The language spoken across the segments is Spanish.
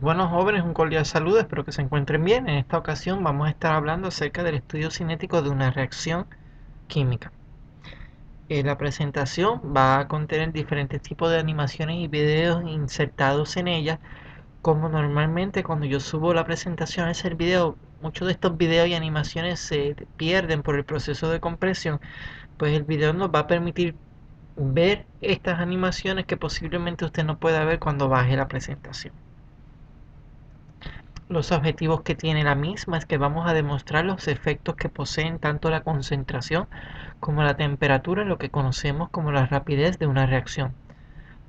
Bueno, jóvenes, un cordial saludo, espero que se encuentren bien. En esta ocasión vamos a estar hablando acerca del estudio cinético de una reacción química. La presentación va a contener diferentes tipos de animaciones y videos insertados en ella. Como normalmente cuando yo subo la presentación a ese video, muchos de estos videos y animaciones se pierden por el proceso de compresión, pues el video nos va a permitir ver estas animaciones que posiblemente usted no pueda ver cuando baje la presentación. Los objetivos que tiene la misma es que vamos a demostrar los efectos que poseen tanto la concentración como la temperatura en lo que conocemos como la rapidez de una reacción.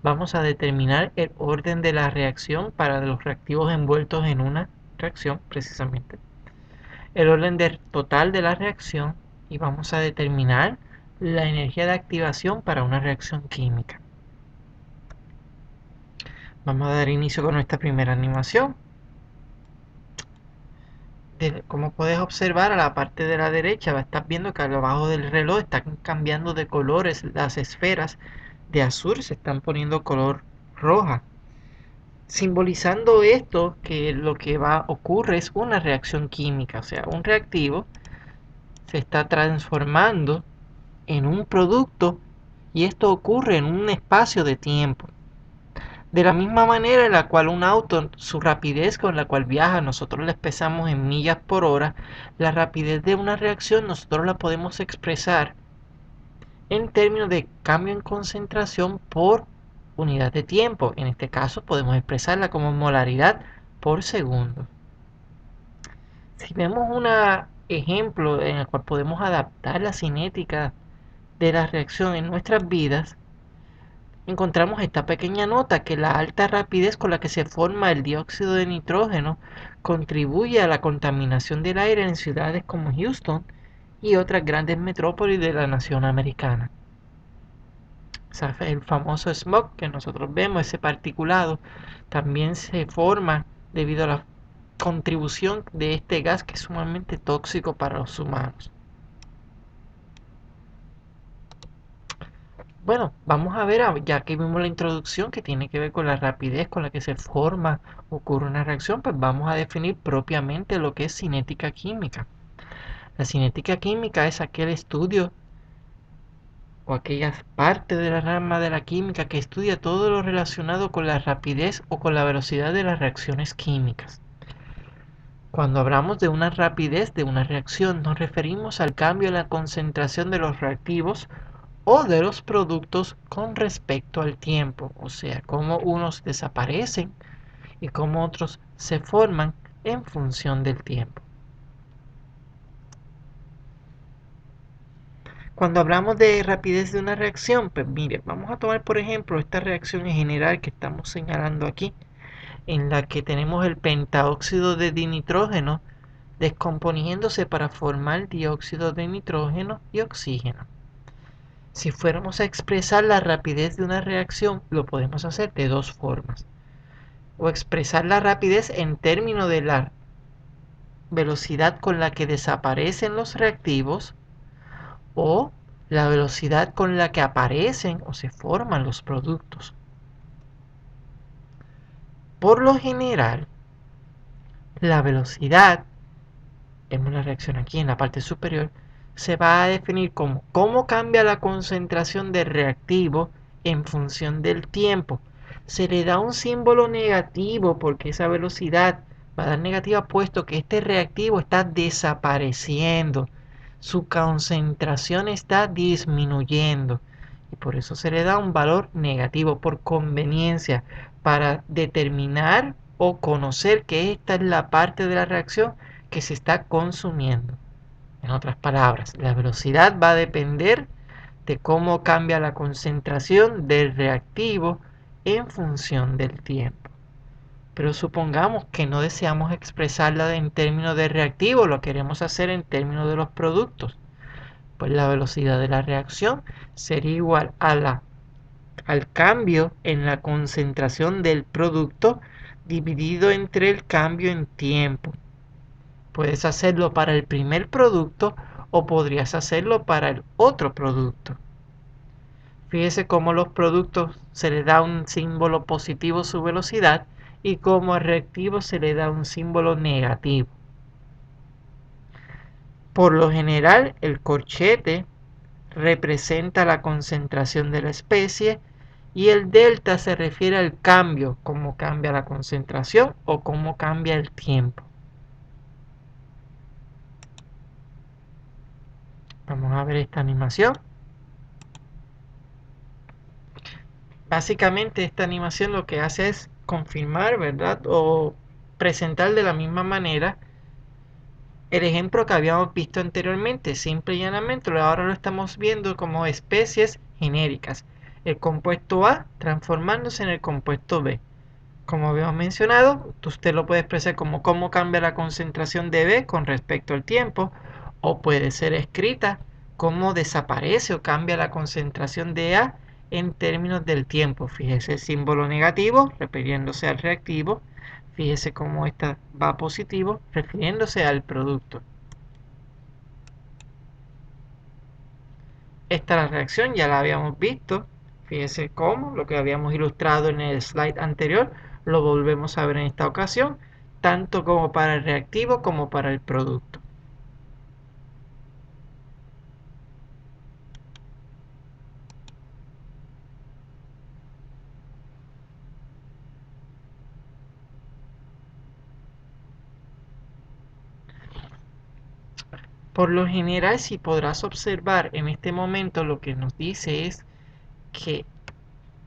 Vamos a determinar el orden de la reacción para los reactivos envueltos en una reacción, precisamente. El orden total de la reacción y vamos a determinar la energía de activación para una reacción química. Vamos a dar inicio con nuestra primera animación. Como puedes observar, a la parte de la derecha estás viendo que abajo del reloj están cambiando de colores. Las esferas de azul se están poniendo color roja, simbolizando esto que lo que ocurre es una reacción química. O sea, un reactivo se está transformando en un producto y esto ocurre en un espacio de tiempo. De la misma manera en la cual un auto, su rapidez con la cual viaja, nosotros la expresamos en millas por hora, la rapidez de una reacción nosotros la podemos expresar en términos de cambio en concentración por unidad de tiempo. En este caso podemos expresarla como molaridad por segundo. Si vemos un ejemplo en el cual podemos adaptar la cinética de la reacción en nuestras vidas, encontramos esta pequeña nota que la alta rapidez con la que se forma el dióxido de nitrógeno contribuye a la contaminación del aire en ciudades como Houston y otras grandes metrópolis de la nación americana. O sea, el famoso smog que nosotros vemos, ese particulado, también se forma debido a la contribución de este gas que es sumamente tóxico para los humanos. Bueno, vamos a ver, ya que vimos la introducción que tiene que ver con la rapidez con la que se forma, ocurre una reacción, pues vamos a definir propiamente lo que es cinética química. La cinética química es aquel estudio o aquella parte de la rama de la química que estudia todo lo relacionado con la rapidez o con la velocidad de las reacciones químicas. Cuando hablamos de una rapidez de una reacción, nos referimos al cambio en la concentración de los reactivos o de los productos con respecto al tiempo, o sea, cómo unos desaparecen y cómo otros se forman en función del tiempo. Cuando hablamos de rapidez de una reacción, pues mire, vamos a tomar por ejemplo esta reacción en general que estamos señalando aquí, en la que tenemos el pentaóxido de dinitrógeno descomponiéndose para formar dióxido de nitrógeno y oxígeno. Si fuéramos a expresar la rapidez de una reacción, lo podemos hacer de dos formas. O expresar la rapidez en términos de la velocidad con la que desaparecen los reactivos o la velocidad con la que aparecen o se forman los productos. Por lo general, la velocidad en una reacción aquí en la parte superior se va a definir como cómo cambia la concentración del reactivo en función del tiempo. Se le da un símbolo negativo porque esa velocidad va a dar negativa puesto que este reactivo está desapareciendo. Su concentración está disminuyendo y por eso se le da un valor negativo por conveniencia para determinar o conocer que esta es la parte de la reacción que se está consumiendo. En otras palabras, la velocidad va a depender de cómo cambia la concentración del reactivo en función del tiempo. Pero supongamos que no deseamos expresarla en términos de reactivo, lo queremos hacer en términos de los productos. Pues la velocidad de la reacción sería igual a al cambio en la concentración del producto dividido entre el cambio en tiempo. Puedes hacerlo para el primer producto o podrías hacerlo para el otro producto. Fíjese cómo los productos se les da un símbolo positivo a su velocidad y como reactivo se le da un símbolo negativo. Por lo general, el corchete representa la concentración de la especie y el delta se refiere al cambio, cómo cambia la concentración o cómo cambia el tiempo. Vamos a ver esta animación. Básicamente esta animación lo que hace es confirmar, ¿verdad? O presentar de la misma manera el ejemplo que habíamos visto anteriormente. Simple y llanamente ahora lo estamos viendo como especies genéricas. El compuesto A transformándose en el compuesto B. Como habíamos mencionado, usted lo puede expresar como cómo cambia la concentración de B con respecto al tiempo, o puede ser escrita cómo desaparece o cambia la concentración de A en términos del tiempo. Fíjese el símbolo negativo refiriéndose al reactivo. Fíjese cómo esta va positivo refiriéndose al producto. Esta es la reacción, ya la habíamos visto. Fíjese cómo lo que habíamos ilustrado en el slide anterior lo volvemos a ver en esta ocasión, tanto como para el reactivo como para el producto. Por lo general, si podrás observar en este momento, lo que nos dice es que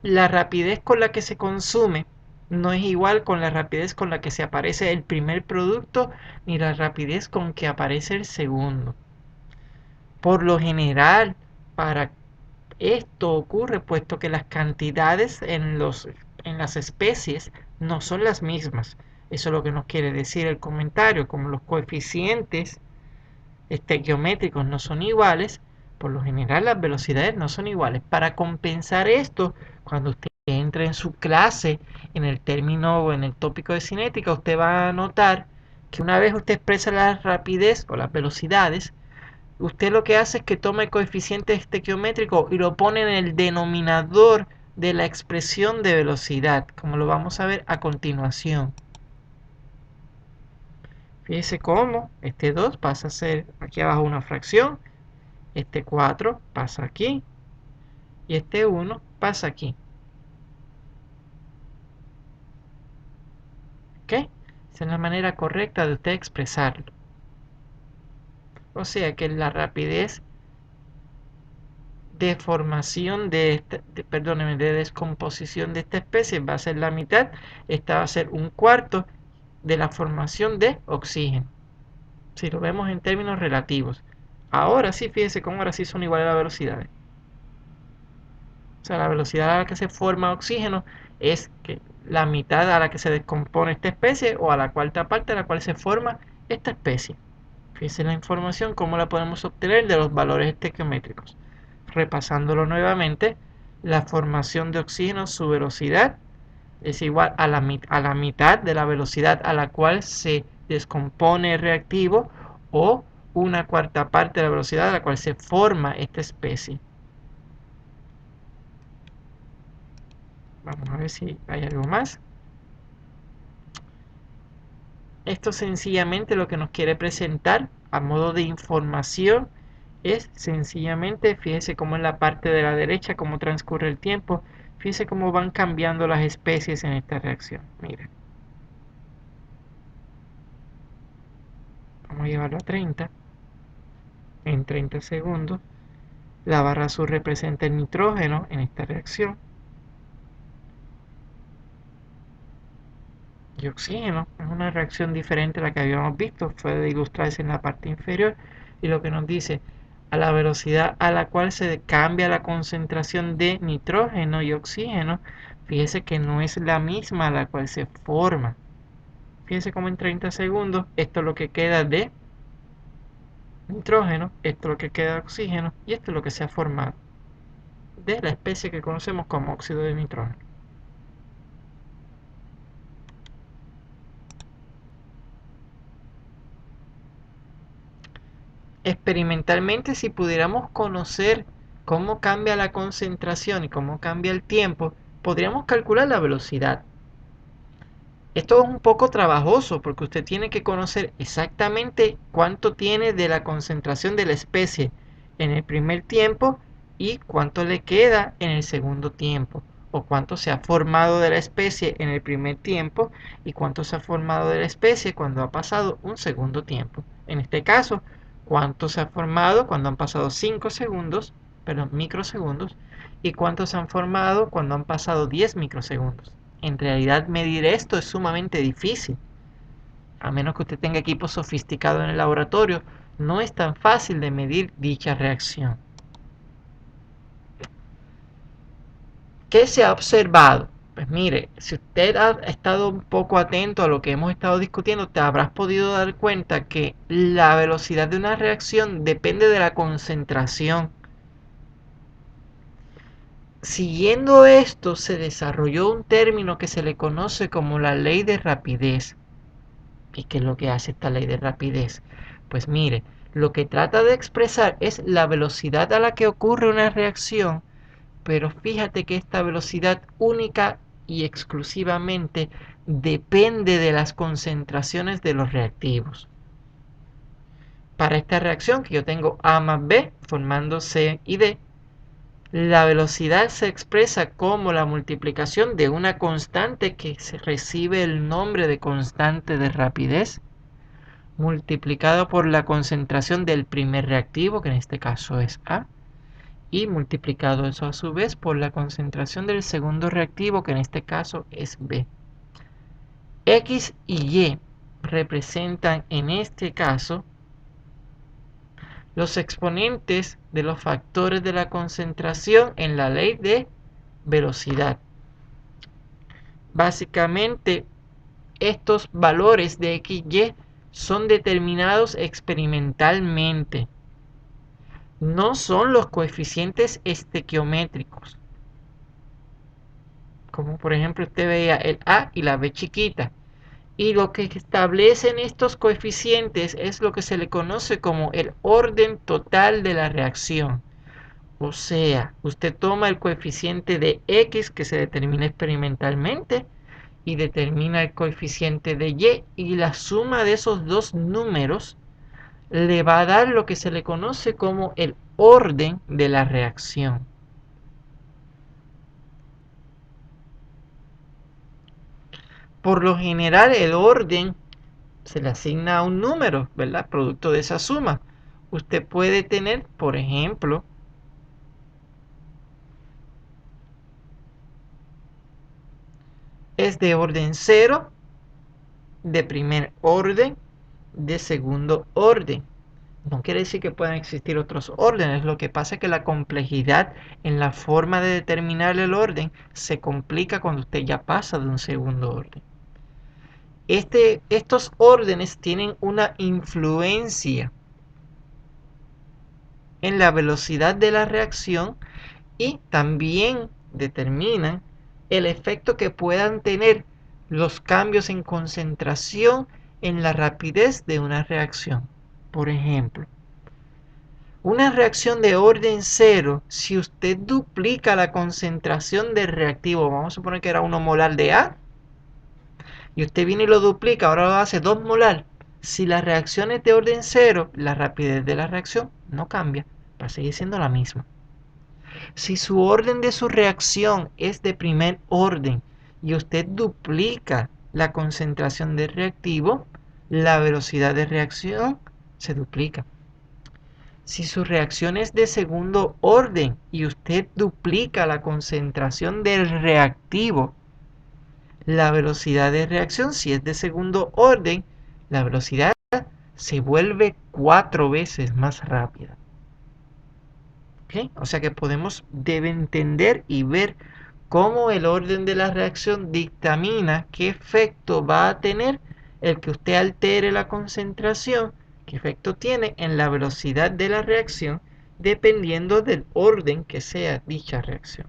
la rapidez con la que se consume no es igual con la rapidez con la que se aparece el primer producto, ni la rapidez con que aparece el segundo. Por lo general, para esto ocurre puesto que las cantidades en las especies no son las mismas. Eso es lo que nos quiere decir el comentario. Como los coeficientes estequiométricos no son iguales, por lo general las velocidades no son iguales. Para compensar esto, cuando usted entre en su clase, en el término o en el tópico de cinética, usted va a notar que una vez usted expresa la rapidez o las velocidades, usted lo que hace es que toma el coeficiente estequiométrico y lo pone en el denominador de la expresión de velocidad, como lo vamos a ver a continuación. Fíjese cómo este 2 pasa a ser aquí abajo una fracción, este 4 pasa aquí y este 1 pasa aquí. ¿Ok? Esa es la manera correcta de usted expresarlo. O sea que la rapidez de formación de descomposición de esta especie va a ser la mitad. Esta va a ser un cuarto de la formación de oxígeno. Si lo vemos en términos relativos. Ahora sí, fíjense cómo ahora sí son iguales las velocidades. O sea, la velocidad a la que se forma oxígeno es que la mitad a la que se descompone esta especie o a la cuarta parte a la cual se forma esta especie. Fíjense la información, cómo la podemos obtener de los valores estequiométricos. Repasándolo nuevamente, la formación de oxígeno, su velocidad es igual a la mitad de la velocidad a la cual se descompone el reactivo o una cuarta parte de la velocidad a la cual se forma esta especie. Vamos a ver si hay algo más. Esto sencillamente lo que nos quiere presentar a modo de información es sencillamente, fíjese cómo en la parte de la derecha, cómo transcurre el tiempo, fíjese cómo van cambiando las especies en esta reacción. Miren, vamos a llevarlo a 30, en 30 segundos. La barra azul representa el nitrógeno en esta reacción. Y oxígeno es una reacción diferente a la que habíamos visto, puede ilustrarse en la parte inferior y lo que nos dice a la velocidad a la cual se cambia la concentración de nitrógeno y oxígeno, fíjese que no es la misma a la cual se forma. Fíjese como en 30 segundos esto es lo que queda de nitrógeno, esto es lo que queda de oxígeno y esto es lo que se ha formado de la especie que conocemos como óxido de nitrógeno. Experimentalmente, si pudiéramos conocer cómo cambia la concentración y cómo cambia el tiempo, podríamos calcular la velocidad. Esto es un poco trabajoso porque usted tiene que conocer exactamente cuánto tiene de la concentración de la especie en el primer tiempo y cuánto le queda en el segundo tiempo, o cuánto se ha formado de la especie en el primer tiempo y cuánto se ha formado de la especie cuando ha pasado un segundo tiempo. En este caso, cuánto se ha formado cuando han pasado 5 segundos, perdón, microsegundos, y cuántos se han formado cuando han pasado 10 microsegundos. En realidad medir esto es sumamente difícil. A menos que usted tenga equipo sofisticado en el laboratorio, no es tan fácil de medir dicha reacción. ¿Qué se ha observado? Pues mire, si usted ha estado un poco atento a lo que hemos estado discutiendo, te habrás podido dar cuenta que la velocidad de una reacción depende de la concentración. Siguiendo esto, se desarrolló un término que se le conoce como la ley de rapidez. ¿Y qué es lo que hace esta ley de rapidez? Pues mire, lo que trata de expresar es la velocidad a la que ocurre una reacción, pero fíjate que esta velocidad única y exclusivamente depende de las concentraciones de los reactivos. Para esta reacción que yo tengo A más B formando C y D, la velocidad se expresa como la multiplicación de una constante que se recibe el nombre de constante de rapidez multiplicado por la concentración del primer reactivo, que en este caso es A, y multiplicado eso a su vez por la concentración del segundo reactivo, que en este caso es B. X y Y representan en este caso los exponentes de los factores de la concentración en la ley de velocidad. Básicamente, estos valores de X y Y son determinados experimentalmente. No son los coeficientes estequiométricos. Como por ejemplo usted veía el A y la B chiquita. Y lo que establecen estos coeficientes es lo que se le conoce como el orden total de la reacción. O sea, usted toma el coeficiente de X que se determina experimentalmente y determina el coeficiente de Y la suma de esos dos números le va a dar lo que se le conoce como el orden de la reacción. Por lo general el orden se le asigna a un número, ¿verdad? Producto de esa suma. Usted puede tener, por ejemplo, es de orden 0, de primer orden, de segundo orden. No quiere decir que puedan existir otros órdenes. Lo que pasa es que la complejidad en la forma de determinar el orden se complica cuando usted ya pasa de un segundo orden. Estos órdenes tienen una influencia en la velocidad de la reacción y también determinan el efecto que puedan tener los cambios en concentración en la rapidez de una reacción. Por ejemplo, una reacción de orden 0, si usted duplica la concentración del reactivo, vamos a suponer que era 1 molar de A, y usted viene y lo duplica, ahora lo hace 2 molar. Si la reacción es de orden 0, la rapidez de la reacción no cambia, va a seguir siendo la misma. Si su orden de su reacción es de primer orden y usted duplica la concentración del reactivo, la velocidad de reacción se duplica. Si su reacción es de segundo orden y usted duplica la concentración del reactivo, la velocidad de reacción, si es de segundo orden, la velocidad se vuelve 4 veces más rápida. ¿Okay? O sea que debe entender y ver cómo el orden de la reacción dictamina qué efecto va a tener el que usted altere la concentración, qué efecto tiene en la velocidad de la reacción, dependiendo del orden que sea dicha reacción.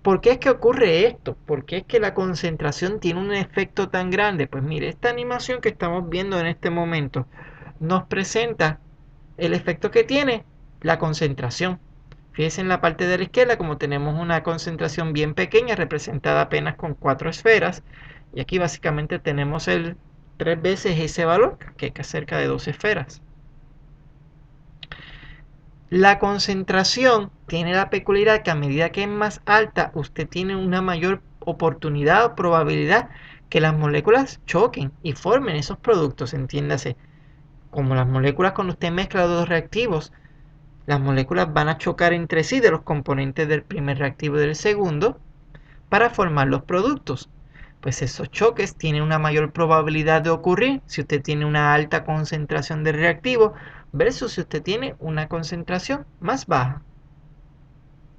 ¿Por qué es que ocurre esto? ¿Por qué es que la concentración tiene un efecto tan grande? Pues mire, esta animación que estamos viendo en este momento nos presenta el efecto que tiene la concentración. Fíjense en la parte de la izquierda como tenemos una concentración bien pequeña representada apenas con 4 esferas. Y aquí básicamente tenemos 3 veces ese valor, que es cerca de 2 esferas. La concentración tiene la peculiaridad que a medida que es más alta, usted tiene una mayor oportunidad o probabilidad que las moléculas choquen y formen esos productos, entiéndase. Como las moléculas cuando usted mezcla dos reactivos, las moléculas van a chocar entre sí de los componentes del primer reactivo y del segundo para formar los productos. Pues esos choques tienen una mayor probabilidad de ocurrir si usted tiene una alta concentración de reactivo versus si usted tiene una concentración más baja.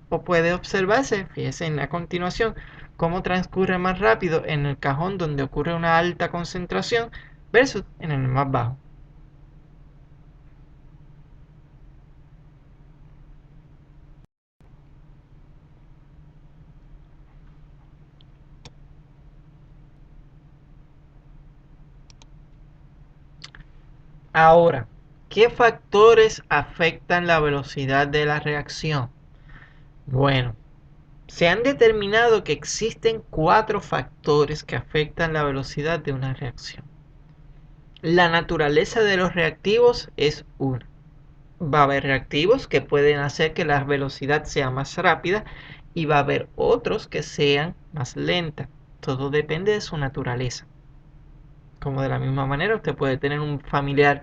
O puede observarse, fíjese a continuación, cómo transcurre más rápido en el cajón donde ocurre una alta concentración versus en el más bajo. Ahora, ¿qué factores afectan la velocidad de la reacción? Bueno, se han determinado que existen 4 factores que afectan la velocidad de una reacción. La naturaleza de los reactivos es una. Va a haber reactivos que pueden hacer que la velocidad sea más rápida y va a haber otros que sean más lenta. Todo depende de su naturaleza. Como de la misma manera, usted puede tener un familiar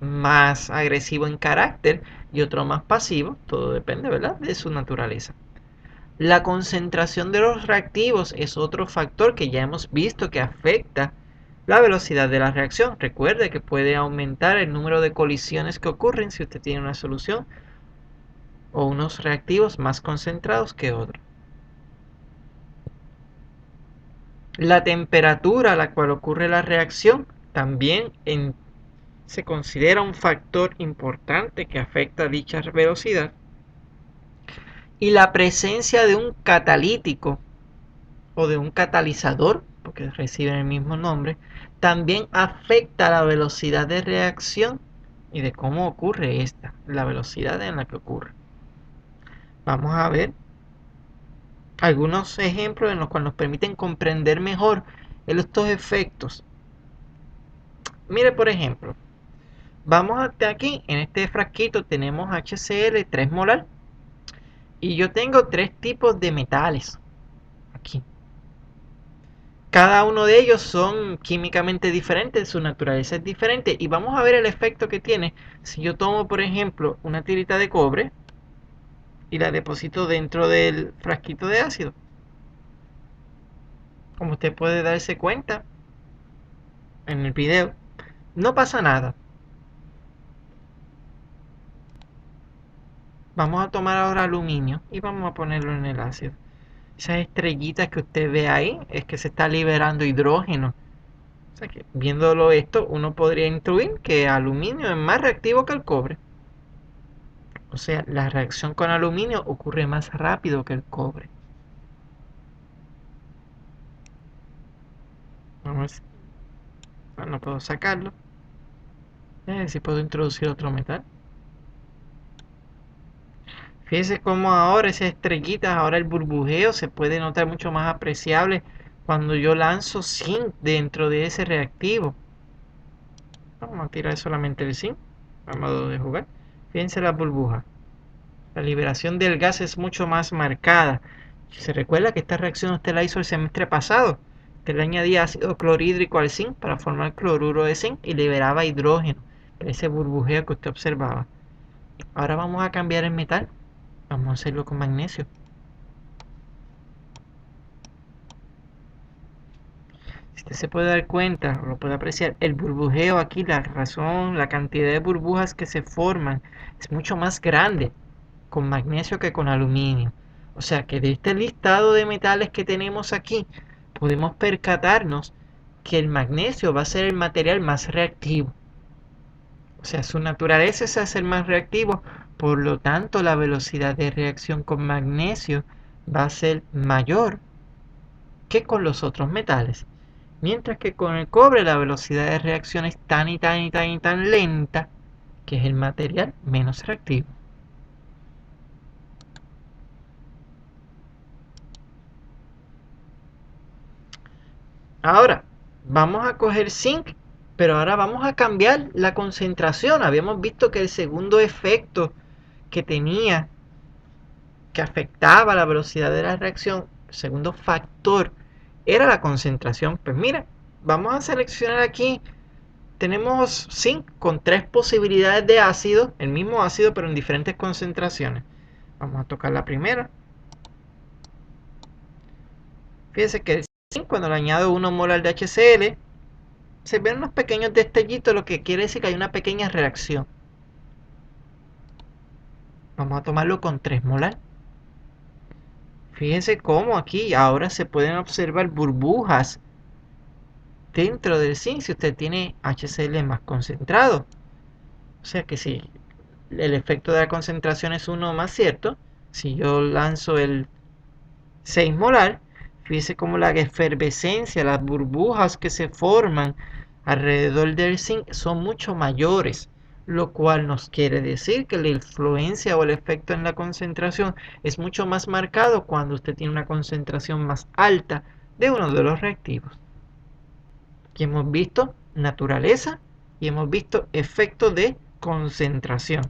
más agresivo en carácter y otro más pasivo. Todo depende, ¿verdad?, de su naturaleza. La concentración de los reactivos es otro factor que ya hemos visto que afecta la velocidad de la reacción. Recuerde que puede aumentar el número de colisiones que ocurren si usted tiene una solución o unos reactivos más concentrados que otros. La temperatura a la cual ocurre la reacción también se considera un factor importante que afecta dicha velocidad. Y la presencia de un catalítico o de un catalizador, porque reciben el mismo nombre, también afecta la velocidad de reacción y de cómo ocurre esta, la velocidad en la que ocurre. Vamos a ver algunos ejemplos en los cuales nos permiten comprender mejor estos efectos. Mire, por ejemplo, vamos hasta aquí, en este frasquito tenemos HCl 3 molar y yo tengo 3 tipos de metales aquí. Cada uno de ellos son químicamente diferentes, su naturaleza es diferente y vamos a ver el efecto que tiene si yo tomo, por ejemplo, una tirita de cobre y la deposito dentro del frasquito de ácido. Como usted puede darse cuenta en el video, no pasa nada. Vamos a tomar ahora aluminio y vamos a ponerlo en el ácido. Esas estrellitas que usted ve ahí es que se está liberando hidrógeno. O sea que viéndolo esto, uno podría intuir que el aluminio es más reactivo que el cobre. O sea, la reacción con aluminio ocurre más rápido que el cobre. Vamos a ver, no puedo sacarlo. Si puedo introducir otro metal. Fíjese cómo ahora esas estrellitas, ahora el burbujeo se puede notar mucho más apreciable cuando yo lanzo zinc dentro de ese reactivo. Vamos a tirar solamente el zinc. Vamos a jugar. Fíjense la burbuja. La liberación del gas es mucho más marcada. Se recuerda que esta reacción usted la hizo el semestre pasado. Usted le añadía ácido clorhídrico al zinc para formar cloruro de zinc y liberaba hidrógeno. Ese burbujeo que usted observaba. Ahora vamos a cambiar el metal. Vamos a hacerlo con magnesio. Si usted se puede dar cuenta, o lo puede apreciar, el burbujeo aquí, la razón, la cantidad de burbujas que se forman es mucho más grande con magnesio que con aluminio. O sea que de este listado de metales que tenemos aquí, podemos percatarnos que el magnesio va a ser el material más reactivo. O sea, su naturaleza es hacer más reactivo, por lo tanto la velocidad de reacción con magnesio va a ser mayor que con los otros metales. Mientras que con el cobre la velocidad de reacción es tan y tan y tan y tan lenta que es el material menos reactivo. Ahora, vamos a coger zinc, pero ahora vamos a cambiar la concentración. Habíamos visto que el segundo efecto que tenía, que afectaba la velocidad de la reacción, el segundo factor, era la concentración. Pues mira, vamos a seleccionar aquí. Tenemos zinc con 3 posibilidades de ácido, el mismo ácido pero en diferentes concentraciones. Vamos a tocar la primera. Fíjense que el zinc, cuando le añado 1 molar de HCl, se ven unos pequeños destellitos, lo que quiere decir que hay una pequeña reacción. Vamos a tomarlo con 3 molar. Fíjense cómo aquí ahora se pueden observar burbujas dentro del zinc si usted tiene HCl más concentrado. O sea que si el efecto de la concentración es 1 más, ¿cierto? Si yo lanzo el 6 molar, fíjese cómo la efervescencia, las burbujas que se forman alrededor del zinc son mucho mayores, lo cual nos quiere decir que la influencia o el efecto en la concentración es mucho más marcado cuando usted tiene una concentración más alta de uno de los reactivos. Aquí hemos visto naturaleza y hemos visto efecto de concentración.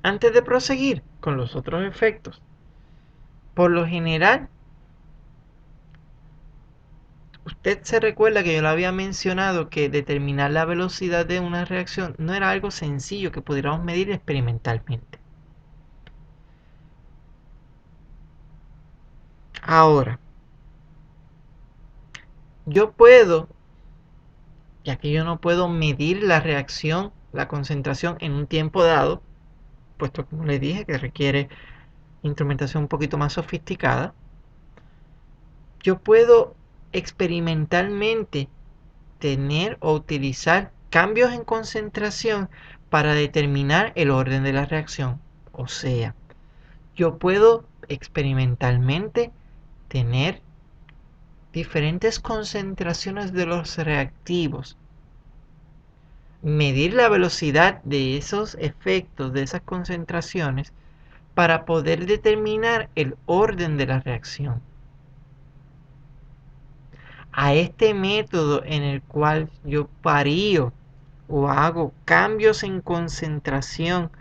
Antes de proseguir con los otros efectos, por lo general, usted se recuerda que yo le había mencionado que determinar la velocidad de una reacción no era algo sencillo que pudiéramos medir experimentalmente. Ahora, yo puedo, ya que yo no puedo medir la reacción, la concentración en un tiempo dado, puesto como les dije que requiere instrumentación un poquito más sofisticada, yo puedo experimentalmente tener o utilizar cambios en concentración para determinar el orden de la reacción. O sea, yo puedo experimentalmente tener diferentes concentraciones de los reactivos, medir la velocidad de esos efectos, de esas concentraciones, para poder determinar el orden de la reacción. A este método en el cual yo varío o hago cambios en concentración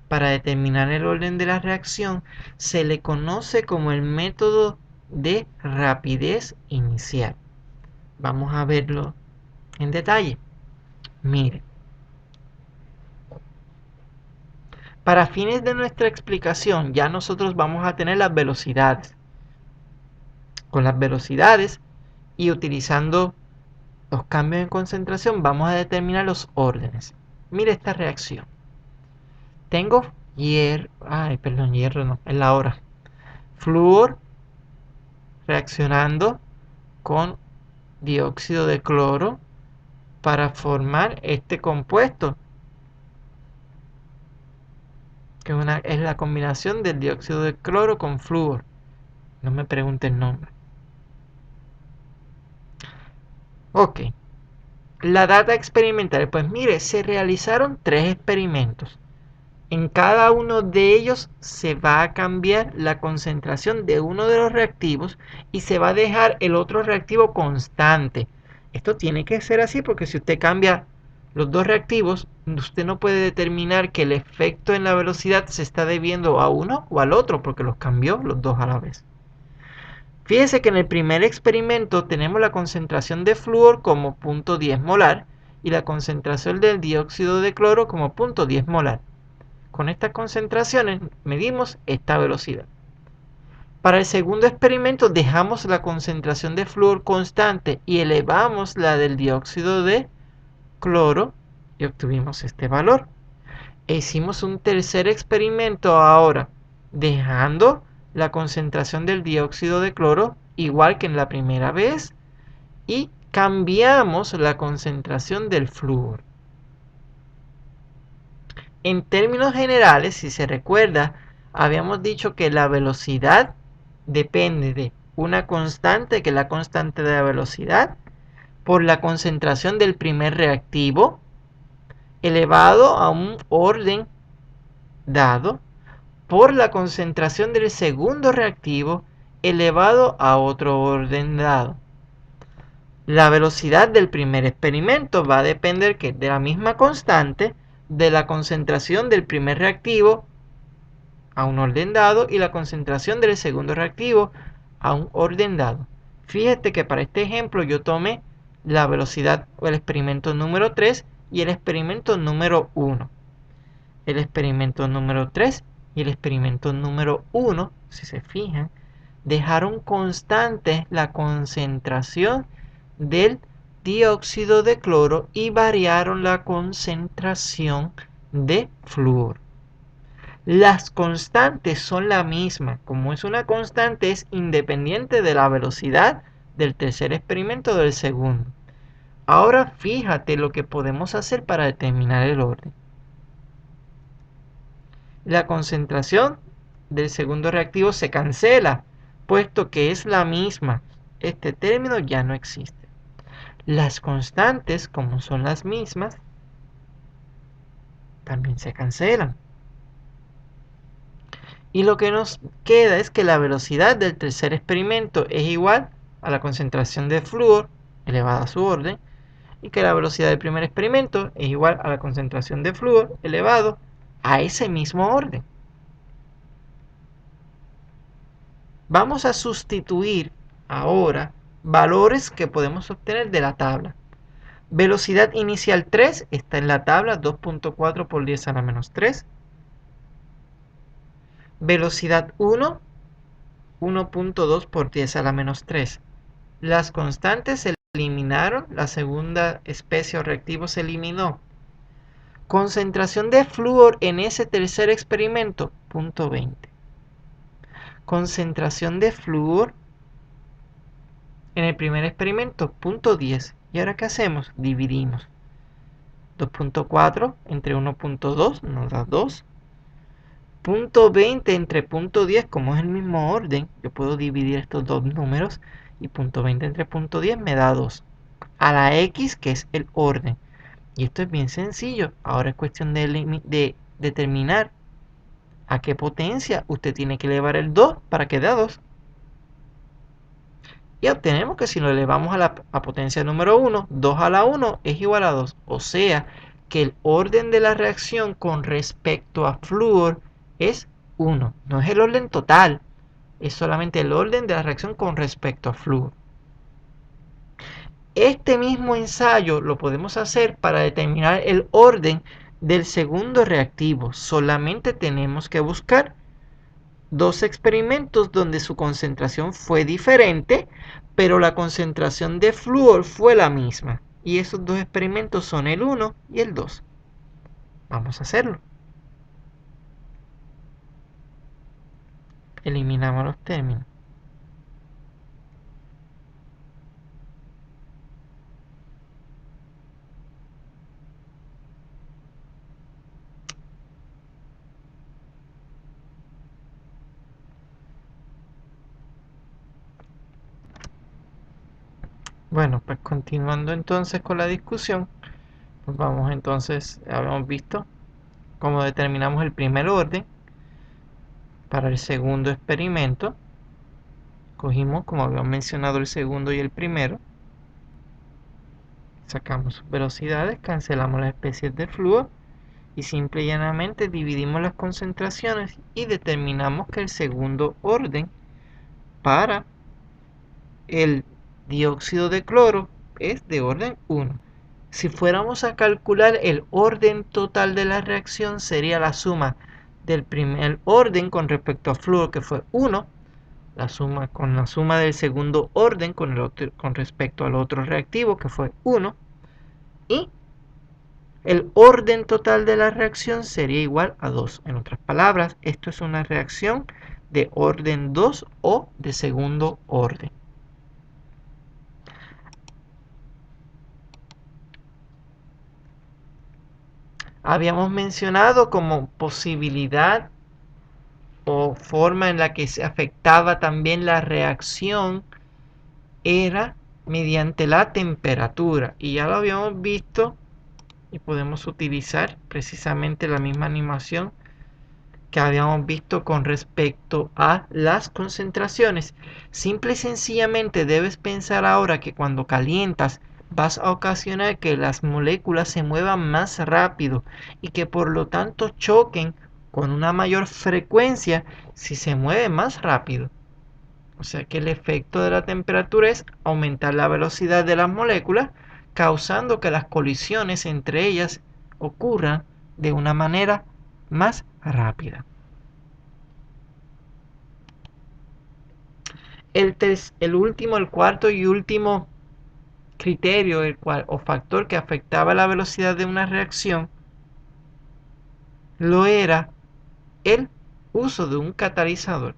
para determinar el orden de la reacción, se le conoce como el método de rapidez inicial. Vamos a verlo en detalle. Mire, para fines de nuestra explicación ya nosotros vamos a tener las velocidades. Con las velocidades y utilizando los cambios en concentración vamos a determinar los órdenes. Mire esta reacción. Tengo hierro, hierro no, es la hora. Flúor reaccionando con dióxido de cloro para formar este compuesto, que es la combinación del dióxido de cloro con flúor. No me pregunte el nombre. Ok. La data experimental. Pues mire, se realizaron 3 experimentos. En cada uno de ellos se va a cambiar la concentración de uno de los reactivos y se va a dejar el otro reactivo constante. Esto tiene que ser así porque si usted cambia los dos reactivos, usted no puede determinar que el efecto en la velocidad se está debiendo a uno o al otro porque los cambió los dos a la vez. Fíjese que en el primer experimento tenemos la concentración de flúor como 0.10 molar y la concentración del dióxido de cloro como 0.10 molar. Con estas concentraciones medimos esta velocidad. Para el segundo experimento dejamos la concentración de flúor constante y elevamos la del dióxido de cloro y obtuvimos este valor. Hicimos un tercer experimento ahora, dejando la concentración del dióxido de cloro igual que en la primera vez y cambiamos la concentración del flúor. En términos generales, si se recuerda, habíamos dicho que la velocidad depende de una constante, que es la constante de la velocidad, por la concentración del primer reactivo, elevado a un orden dado, por la concentración del segundo reactivo elevado a otro orden dado. La velocidad del primer experimento va a depender de la misma constante de la concentración del primer reactivo a un orden dado y la concentración del segundo reactivo a un orden dado. Fíjate que para este ejemplo yo tomé la velocidad o el experimento número 3 y el experimento número 1. El experimento número 3 y el experimento número 1, si se fijan, dejaron constante la concentración del dióxido de cloro y variaron la concentración de flúor. Las constantes son la misma. Como es una constante, es independiente de la velocidad del tercer experimento o del segundo. Ahora fíjate lo que podemos hacer para determinar el orden. La concentración del segundo reactivo se cancela, puesto que es la misma. Este término ya no existe. Las constantes, como son las mismas, también se cancelan. Y lo que nos queda es que la velocidad del tercer experimento es igual a la concentración de flúor elevada a su orden, y que la velocidad del primer experimento es igual a la concentración de flúor elevado a ese mismo orden. Vamos a sustituir ahora valores que podemos obtener de la tabla. Velocidad inicial 3 está en la tabla, 2.4 por 10 a la menos 3. Velocidad 1, 1.2 por 10 a la menos 3. Las constantes se eliminaron, la segunda especie o reactivo se eliminó. Concentración de flúor en ese tercer experimento, 0.20. Concentración de flúor en el primer experimento, 0.10. ¿Y ahora qué hacemos? Dividimos. 2.4 entre 1.2 nos da 2. 0.20 entre 0.10, como es el mismo orden, yo puedo dividir estos dos números y 0.20 entre 0.10 me da 2. A la X, que es el orden. Y esto es bien sencillo. Ahora es cuestión de determinar a qué potencia usted tiene que elevar el 2 para que dé 2. Y obtenemos que si lo elevamos a la potencia número 1, 2 a la 1 es igual a 2. O sea que el orden de la reacción con respecto a flúor es 1. No es el orden total, es solamente el orden de la reacción con respecto a flúor. Este mismo ensayo lo podemos hacer para determinar el orden del segundo reactivo. Solamente tenemos que buscar dos experimentos donde su concentración fue diferente, pero la concentración de flúor fue la misma. Y esos dos experimentos son el 1 y el 2. Vamos a hacerlo. Eliminamos los términos. Bueno, pues continuando entonces con la discusión, pues vamos entonces, habíamos visto cómo determinamos el primer orden. Para el segundo experimento, cogimos, como habíamos mencionado, el segundo y el primero. Sacamos velocidades, cancelamos las especies de flúor y simple y llanamente dividimos las concentraciones y determinamos que el segundo orden para el dióxido de cloro es de orden 1. Si fuéramos a calcular el orden total de la reacción, sería la suma del primer orden con respecto a flúor, que fue 1, la suma del segundo orden con respecto al otro reactivo, que fue 1, y el orden total de la reacción sería igual a 2. En otras palabras, esto es una reacción de orden 2 o de segundo orden. Habíamos mencionado como posibilidad o forma en la que se afectaba también la reacción era mediante la temperatura, y ya lo habíamos visto y podemos utilizar precisamente la misma animación que habíamos visto con respecto a las concentraciones. Simple y sencillamente debes pensar ahora que cuando calientas vas a ocasionar que las moléculas se muevan más rápido y que por lo tanto choquen con una mayor frecuencia si se mueve más rápido. O sea que el efecto de la temperatura es aumentar la velocidad de las moléculas, causando que las colisiones entre ellas ocurran de una manera más rápida. El cuarto y último criterio o factor que afectaba la velocidad de una reacción lo era el uso de un catalizador.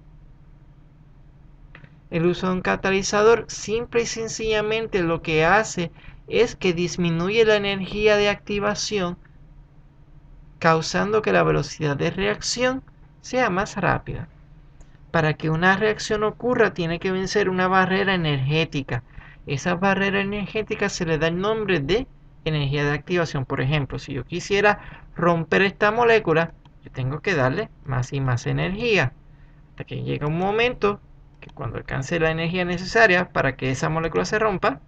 El uso de un catalizador simple y sencillamente lo que hace es que disminuye la energía de activación, causando que la velocidad de reacción sea más rápida. Para que una reacción ocurra tiene que vencer una barrera energética. Esa barrera energética se le da el nombre de energía de activación. Por ejemplo, si yo quisiera romper esta molécula, yo tengo que darle más y más energía. Hasta que llega un momento que cuando alcance la energía necesaria para que esa molécula se rompa,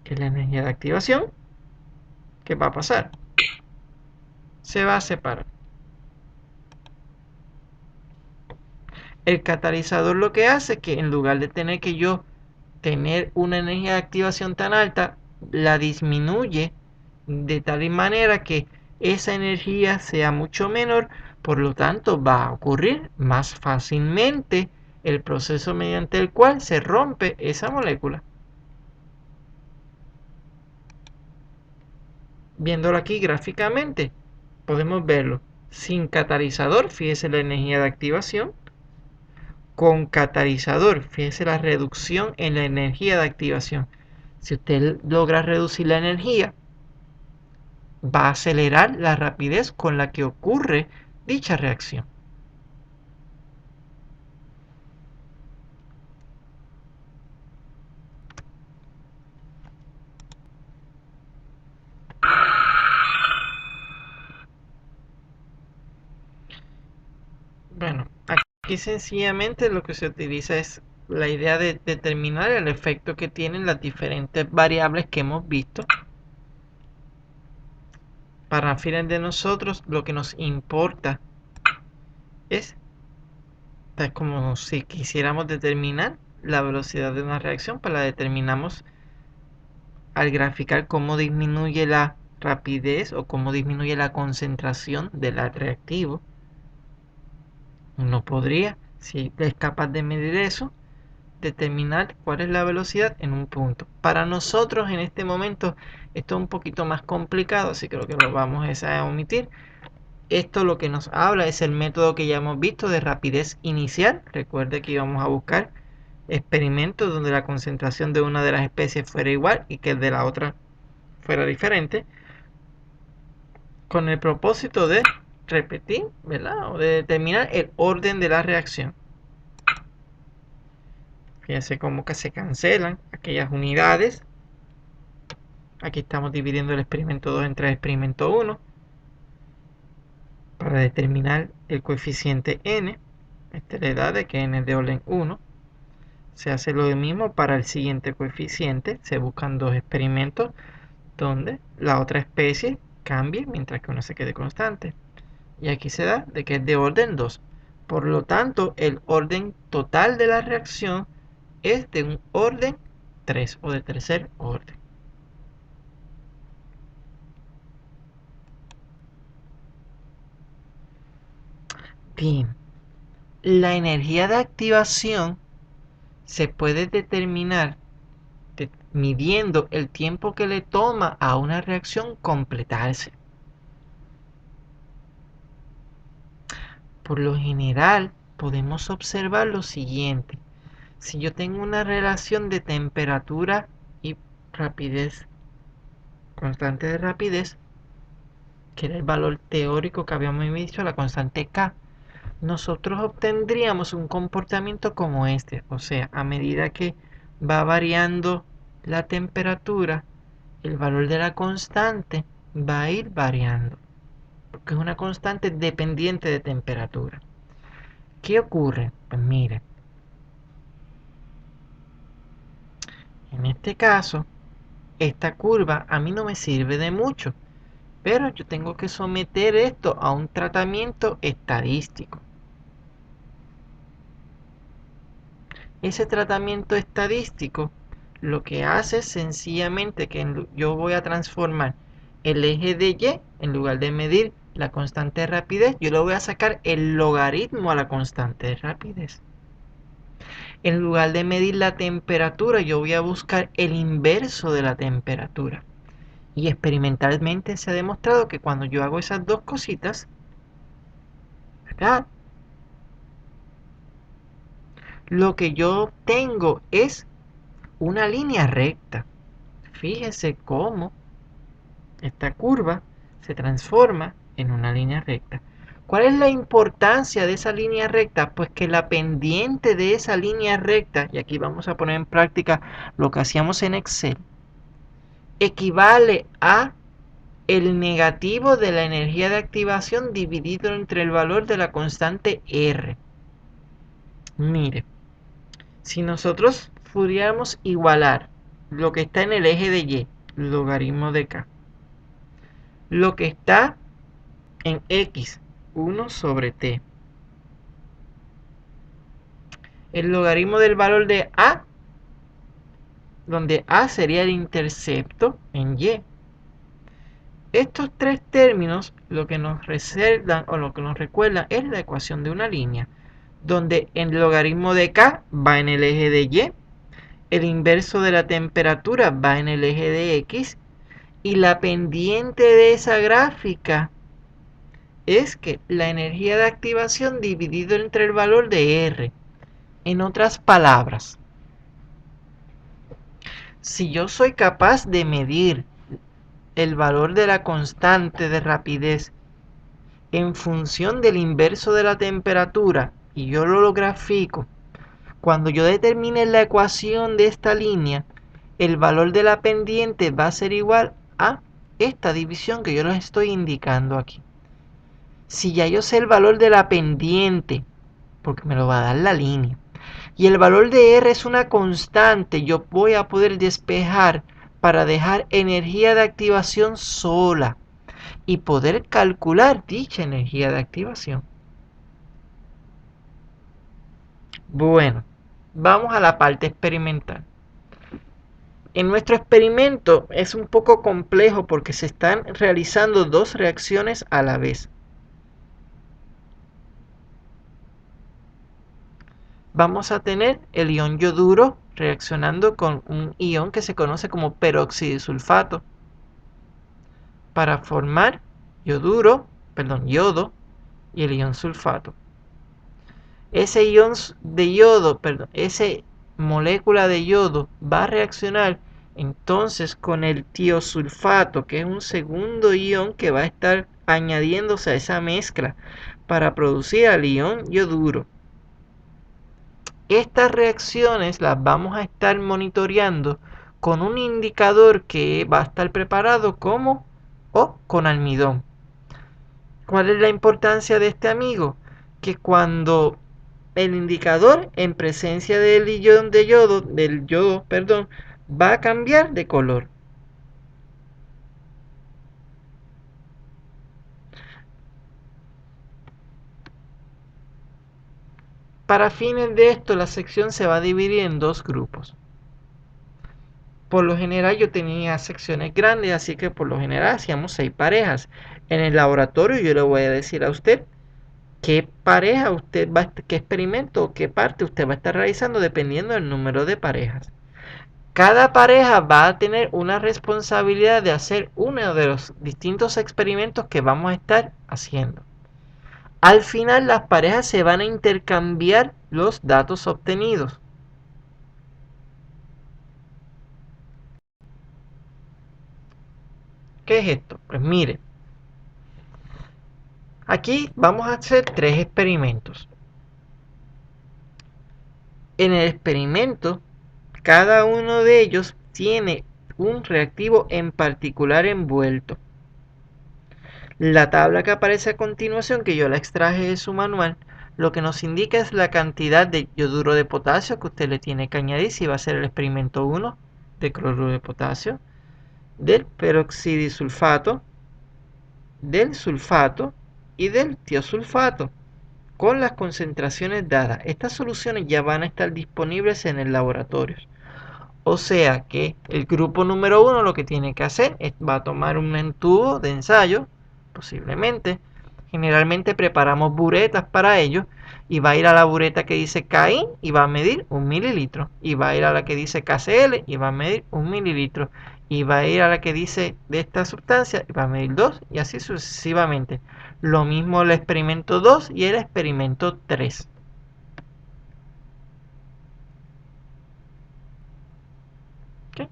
que es la energía de activación, ¿qué va a pasar? Se va a separar. El catalizador lo que hace es que en lugar de tener una energía de activación tan alta, la disminuye de tal manera que esa energía sea mucho menor, por lo tanto va a ocurrir más fácilmente el proceso mediante el cual se rompe esa molécula. Viéndolo aquí gráficamente, podemos verlo sin catalizador, fíjese la energía de activación. Con catalizador, fíjese la reducción en la energía de activación. Si usted logra reducir la energía, va a acelerar la rapidez con la que ocurre dicha reacción. Bueno, aquí sencillamente lo que se utiliza es la idea de determinar el efecto que tienen las diferentes variables que hemos visto. Para fines de nosotros, lo que nos importa es como si quisiéramos determinar la velocidad de una reacción, pues la determinamos al graficar cómo disminuye la rapidez o cómo disminuye la concentración del reactivo. Uno podría, si es capaz de medir eso, determinar cuál es la velocidad en un punto. Para nosotros en este momento esto es un poquito más complicado, así que lo que lo vamos a omitir. Esto lo que nos habla es el método que ya hemos visto de rapidez inicial. Recuerde que íbamos a buscar experimentos donde la concentración de una de las especies fuera igual y que el de la otra fuera diferente, con el propósito de repetir, ¿verdad? O de determinar el orden de la reacción. Fíjense cómo que se cancelan aquellas unidades. Aquí estamos dividiendo el experimento 2 entre el experimento 1 para determinar el coeficiente n. Esta le da de que n es de orden 1. Se hace lo mismo para el siguiente coeficiente. Se buscan dos experimentos donde la otra especie cambie mientras que uno se quede constante. Y aquí se da de que es de orden 2. Por lo tanto, el orden total de la reacción es de un orden 3 o de tercer orden. Bien, la energía de activación se puede determinar midiendo el tiempo que le toma a una reacción completarse. Por lo general, podemos observar lo siguiente. Si yo tengo una relación de temperatura y rapidez, constante de rapidez, que era el valor teórico que habíamos dicho, la constante K, nosotros obtendríamos un comportamiento como este. O sea, a medida que va variando la temperatura, el valor de la constante va a ir variando. porque es una constante dependiente de temperatura. ¿Qué ocurre? Pues mire, en este caso, esta curva a mí no me sirve de mucho, pero yo tengo que someter esto a un tratamiento estadístico. Ese tratamiento estadístico lo que hace es sencillamente que yo voy a transformar el eje de Y, en lugar de medir la constante de rapidez, yo le voy a sacar el logaritmo a la constante de rapidez. En lugar de medir la temperatura, yo voy a buscar el inverso de la temperatura. Y experimentalmente se ha demostrado que cuando yo hago esas dos cositas, acá, lo que yo tengo es una línea recta. Fíjese cómo esta curva se transforma en una línea recta. ¿Cuál es la importancia de esa línea recta? Pues que la pendiente de esa línea recta, y aquí vamos a poner en práctica lo que hacíamos en Excel, equivale a el negativo de la energía de activación dividido entre el valor de la constante R. Mire, si nosotros pudiéramos igualar lo que está en el eje de Y, logaritmo de K, lo que está en X, 1 sobre T, el logaritmo del valor de A, donde A sería el intercepto en Y. Estos tres términos lo que nos reservan o lo que nos recuerdan es la ecuación de una línea, donde el logaritmo de K va en el eje de Y, el inverso de la temperatura va en el eje de X, y la pendiente de esa gráfica es que la energía de activación dividido entre el valor de R. En otras palabras, si yo soy capaz de medir el valor de la constante de rapidez en función del inverso de la temperatura y yo lo grafico, cuando yo determine la ecuación de esta línea, el valor de la pendiente va a ser igual a esta división que yo les estoy indicando aquí. Si ya yo sé el valor de la pendiente, porque me lo va a dar la línea, y el valor de R es una constante, yo voy a poder despejar para dejar energía de activación sola y poder calcular dicha energía de activación. Bueno, vamos a la parte experimental. En nuestro experimento es un poco complejo porque se están realizando dos reacciones a la vez. Vamos a tener el ion yoduro reaccionando con un ion que se conoce como peróxido de sulfato para formar yodo y el ion sulfato. Ese ion de yodo, esa molécula de yodo va a reaccionar entonces con el tiosulfato, que es un segundo ion que va a estar añadiéndose a esa mezcla para producir el ion yoduro. Estas reacciones las vamos a estar monitoreando con un indicador que va a estar preparado como o con almidón. ¿Cuál es la importancia de este amigo? Que cuando el indicador en presencia del yodo, va a cambiar de color. Para fines de esto, la sección se va a dividir en dos grupos. Por lo general yo tenía secciones grandes, así que por lo general hacíamos 6 parejas. En el laboratorio yo le voy a decir a usted qué pareja usted va, qué experimento o qué parte usted va a estar realizando dependiendo del número de parejas. Cada pareja va a tener una responsabilidad de hacer uno de los distintos experimentos que vamos a estar haciendo. Al final las parejas se van a intercambiar los datos obtenidos. ¿Qué es esto? Pues mire, aquí vamos a hacer 3 experimentos. En el experimento, cada uno de ellos tiene un reactivo en particular envuelto. La tabla que aparece a continuación, que yo la extraje de su manual, lo que nos indica es la cantidad de yoduro de potasio que usted le tiene que añadir si va a hacer el experimento 1 de cloruro de potasio, del peroxidisulfato, del sulfato y del tiosulfato, con las concentraciones dadas. Estas soluciones ya van a estar disponibles en el laboratorio. O sea que el grupo número 1 lo que tiene que hacer es va a tomar un tubo de ensayo, posiblemente. Generalmente preparamos buretas para ello. Y va a ir a la bureta que dice KI y va a medir 1 mililitro. Y va a ir a la que dice KCl y va a medir 1 mililitro. Y va a ir a la que dice de esta sustancia y va a medir 2 y así sucesivamente. Lo mismo el experimento 2 y el experimento 3. ¿Okay?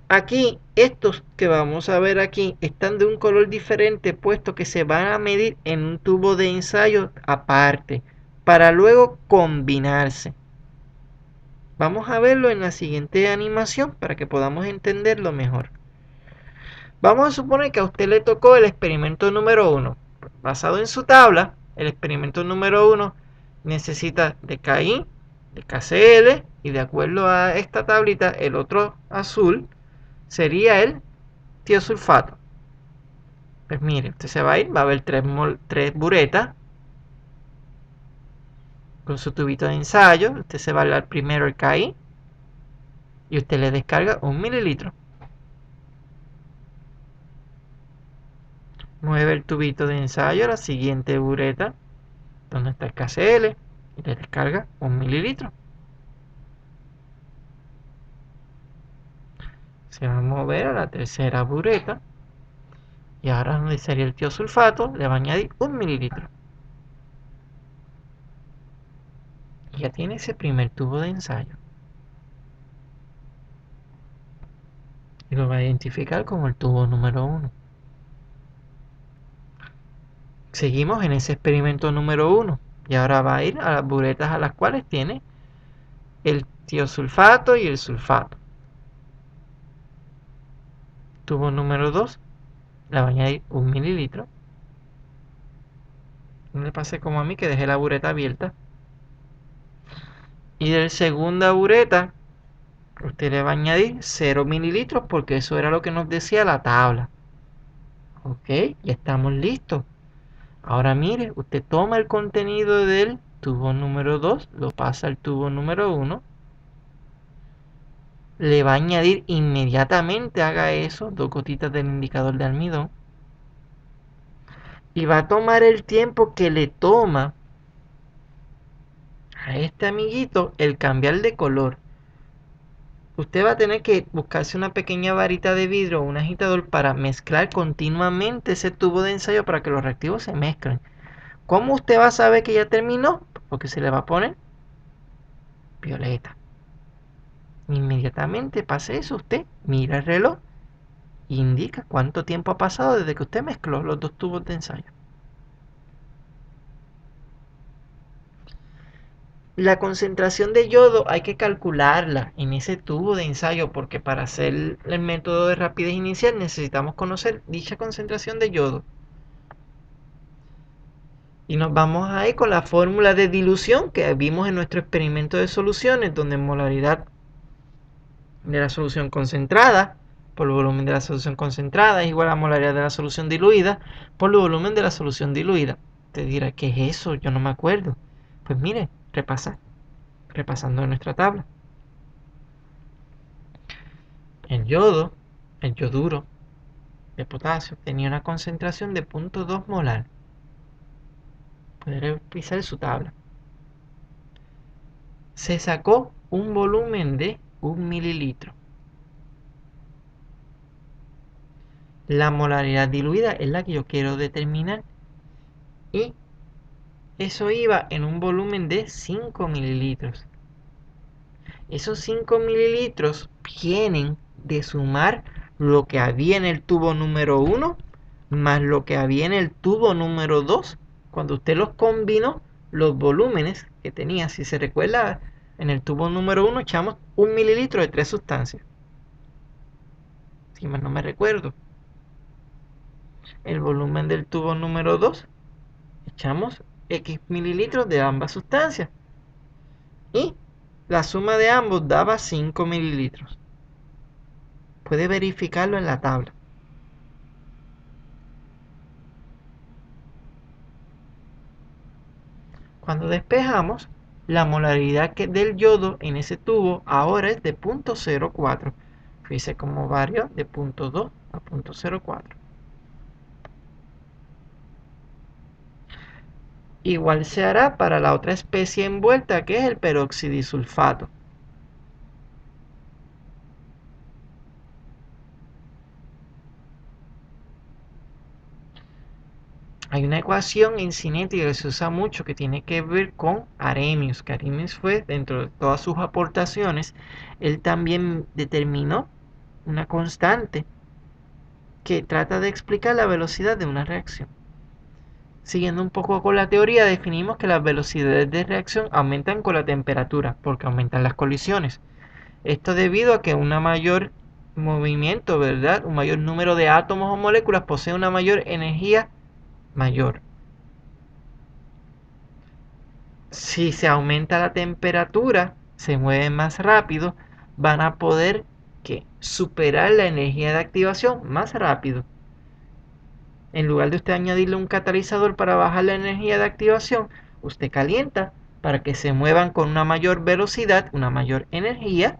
Aquí, estos que vamos a ver aquí están de un color diferente, puesto que se van a medir en un tubo de ensayo aparte, para luego combinarse. Vamos a verlo en la siguiente animación para que podamos entenderlo mejor. Vamos a suponer que a usted le tocó el experimento número 1. Basado en su tabla, el experimento número 1 necesita de KI, de KCl y de acuerdo a esta tablita, el otro azul sería el tiosulfato. Pues mire, usted se va a ir, va a ver tres buretas con su tubito de ensayo. Usted se va a dar primero el KI y usted le descarga 1 mililitro. Mueve el tubito de ensayo a la siguiente bureta, donde está el KCl, y le descarga 1 mililitro. Se va a mover a la tercera bureta y ahora donde sería el tiosulfato le va a añadir 1 mililitro. Y ya tiene ese primer tubo de ensayo. Y lo va a identificar como el tubo número 1. Seguimos en ese experimento número 1 y ahora va a ir a las buretas a las cuales tiene el tiosulfato y el sulfato. Tubo número 2 le va a añadir 1 mililitro. No le pase como a mí que dejé la bureta abierta. Y del segunda bureta usted le va a añadir 0 mililitros porque eso era lo que nos decía la tabla. Ok, ya estamos listos. Ahora mire, usted toma el contenido del tubo número 2, lo pasa al tubo número 1. Le va a añadir inmediatamente, haga eso, 2 gotitas del indicador de almidón. Y va a tomar el tiempo que le toma a este amiguito el cambiar de color. Usted va a tener que buscarse una pequeña varita de vidrio o un agitador para mezclar continuamente ese tubo de ensayo para que los reactivos se mezclen. ¿Cómo usted va a saber que ya terminó? Porque se le va a poner violeta. Inmediatamente pase eso, usted mira el reloj e indica cuánto tiempo ha pasado desde que usted mezcló los dos tubos de ensayo. La concentración de yodo hay que calcularla en ese tubo de ensayo porque para hacer el método de rapidez inicial necesitamos conocer dicha concentración de yodo. Y nos vamos a ir con la fórmula de dilución que vimos en nuestro experimento de soluciones, donde molaridad de la solución concentrada por el volumen de la solución concentrada es igual a molaridad de la solución diluida por el volumen de la solución diluida. Te dirá, ¿qué es eso? Yo no me acuerdo. Pues mire, repasando nuestra tabla. El yodo, el yoduro de potasio, tenía una concentración de 0.2 molar. Puede revisar su tabla. Se sacó un volumen de 1 mililitro. La molaridad diluida es la que yo quiero determinar. Y eso iba en un volumen de 5 mililitros. Esos 5 mililitros vienen de sumar lo que había en el tubo número 1 más lo que había en el tubo número 2. Cuando usted los combinó, los volúmenes que tenía, si se recuerda, en el tubo número 1 echamos 1 mililitro de 3 sustancias. si mal no me recuerdo. El volumen del tubo número 2, echamos X mililitros de ambas sustancias. Y la suma de ambos daba 5 mililitros. Puede verificarlo en la tabla. Cuando despejamos, la molaridad del yodo en ese tubo ahora es de 0.04. Fíjese cómo varió de 0.2 a 0.04. Igual se hará para la otra especie envuelta, que es el peroxidisulfato. Hay una ecuación en cinética que se usa mucho que tiene que ver con Arrhenius, que Arrhenius fue, dentro de todas sus aportaciones, él también determinó una constante que trata de explicar la velocidad de una reacción. Siguiendo un poco con la teoría, definimos que las velocidades de reacción aumentan con la temperatura, porque aumentan las colisiones. Esto debido a que un mayor movimiento, ¿verdad? Un mayor número de átomos o moléculas posee una mayor energía mayor. Si se aumenta la temperatura, se mueven más rápido, van a poder superar la energía de activación más rápido. En lugar de usted añadirle un catalizador para bajar la energía de activación, usted calienta para que se muevan con una mayor velocidad, una mayor energía,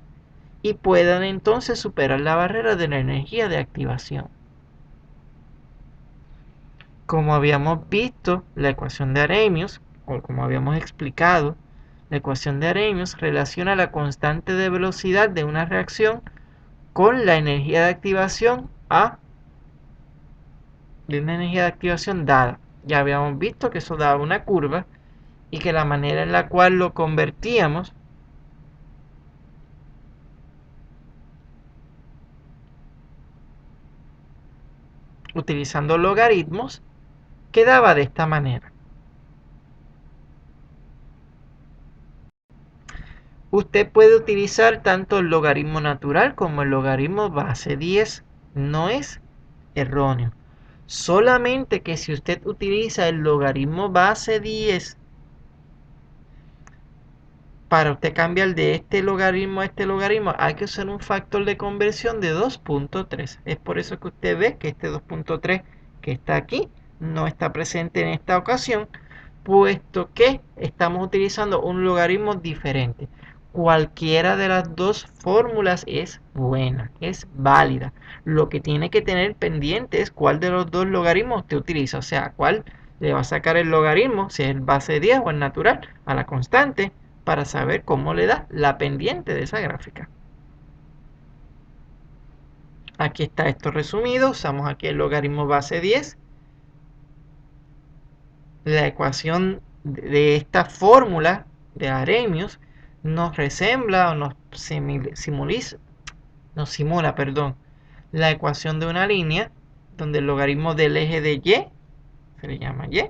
y puedan entonces superar la barrera de la energía de activación. Como habíamos visto, la ecuación de Arrhenius, o como habíamos explicado, la ecuación de Arrhenius relaciona la constante de velocidad de una reacción con la energía de activación de una energía de activación dada. Ya habíamos visto que eso daba una curva y que la manera en la cual lo convertíamos utilizando logaritmos quedaba de esta manera. Usted puede utilizar tanto el logaritmo natural como el logaritmo base 10. No es erróneo. Solamente que si usted utiliza el logaritmo base 10, para usted cambiar de este logaritmo a este logaritmo, hay que usar un factor de conversión de 2.3. Es por eso que usted ve que este 2.3 que está aquí no está presente en esta ocasión, puesto que estamos utilizando un logaritmo diferente. Cualquiera de las dos fórmulas es buena, es válida. Lo que tiene que tener pendiente es cuál de los dos logaritmos usted utiliza, o sea, cuál le va a sacar el logaritmo, si es el base 10 o el natural, a la constante, para saber cómo le da la pendiente de esa gráfica. Aquí está esto resumido, usamos aquí el logaritmo base 10. La ecuación de esta fórmula de Arrhenius nos resembla o nos simula, la ecuación de una línea donde el logaritmo del eje de Y se le llama Y,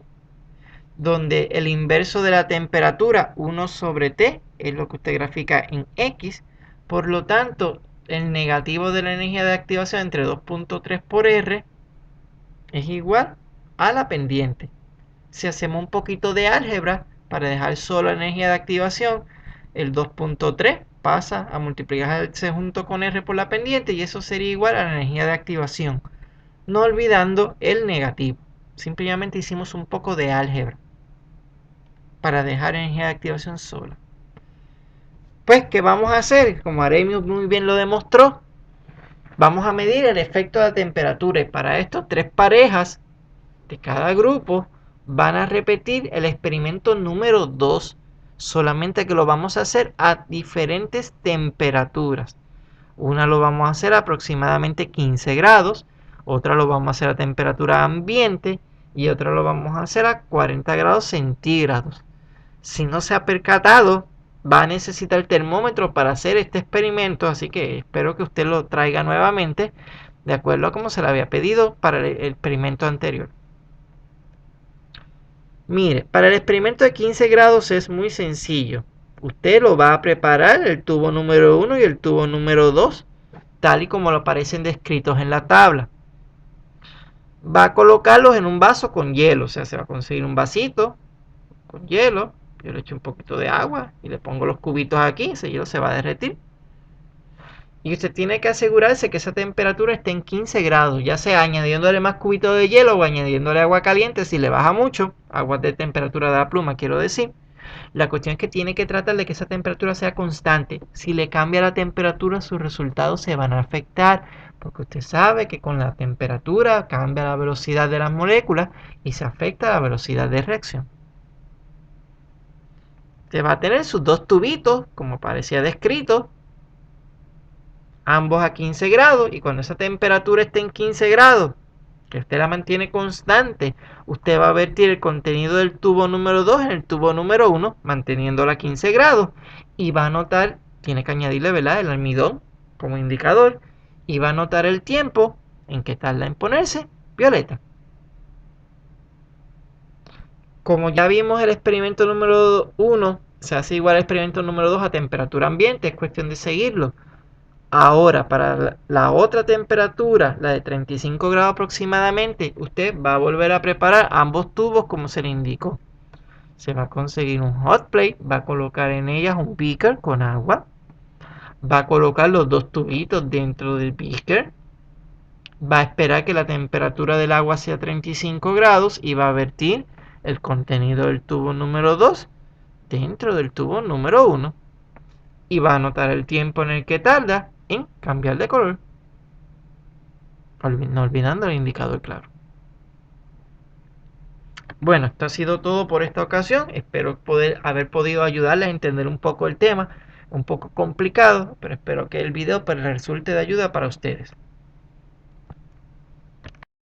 donde el inverso de la temperatura 1 sobre T es lo que usted grafica en X. Por lo tanto, el negativo de la energía de activación entre 2.3 por R es igual a la pendiente. Si hacemos un poquito de álgebra para dejar solo la energía de activación, el 2.3 pasa a multiplicarse junto con R por la pendiente y eso sería igual a la energía de activación, no olvidando el negativo. Simplemente hicimos un poco de álgebra para dejar energía de activación sola. Pues, ¿qué vamos a hacer? Como Arrhenius muy bien lo demostró, vamos a medir el efecto de la temperatura y para esto 3 parejas de cada grupo van a repetir el experimento número 2, solamente que lo vamos a hacer a diferentes temperaturas. Una lo vamos a hacer a aproximadamente 15 grados, otra lo vamos a hacer a temperatura ambiente y otra lo vamos a hacer a 40 grados centígrados. Si no se ha percatado, va a necesitar el termómetro para hacer este experimento, así que espero que usted lo traiga nuevamente, de acuerdo a como se le había pedido para el experimento anterior. Mire, para el experimento de 15 grados es muy sencillo. Usted lo va a preparar, el tubo número 1 y el tubo número 2, tal y como lo aparecen descritos en la tabla. Va a colocarlos en un vaso con hielo, o sea, se va a conseguir un vasito con hielo. Yo le echo un poquito de agua y le pongo los cubitos aquí, ese hielo se va a derretir. Y usted tiene que asegurarse que esa temperatura esté en 15 grados, ya sea añadiéndole más cubitos de hielo o añadiéndole agua caliente si le baja mucho, agua de temperatura de la pluma quiero decir. La cuestión es que tiene que tratar de que esa temperatura sea constante. Si le cambia la temperatura, sus resultados se van a afectar, porque usted sabe que con la temperatura cambia la velocidad de las moléculas y se afecta la velocidad de reacción. Usted va a tener sus dos tubitos, como parecía descrito, ambos a 15 grados, y cuando esa temperatura esté en 15 grados, que usted la mantiene constante, usted va a vertir el contenido del tubo número 2 en el tubo número 1, manteniéndola a 15 grados, y va a notar, tiene que añadirle, ¿verdad?, el almidón como indicador, y va a notar el tiempo en que tarda en ponerse violeta. Como ya vimos el experimento número 1, se hace igual al experimento número 2 a temperatura ambiente, es cuestión de seguirlo. Ahora, para la otra temperatura, la de 35 grados aproximadamente, usted va a volver a preparar ambos tubos como se le indicó. Se va a conseguir un hot plate, va a colocar en ellas un beaker con agua, va a colocar los dos tubitos dentro del beaker, va a esperar que la temperatura del agua sea 35 grados y va a vertir el contenido del tubo número 2 dentro del tubo número 1 y va a notar el tiempo en el que tarda en cambiar de color, no olvidando el indicador claro. Bueno, esto ha sido todo por esta ocasión. Espero haber podido ayudarles a entender un poco el tema, un poco complicado, pero espero que el video resulte de ayuda para ustedes.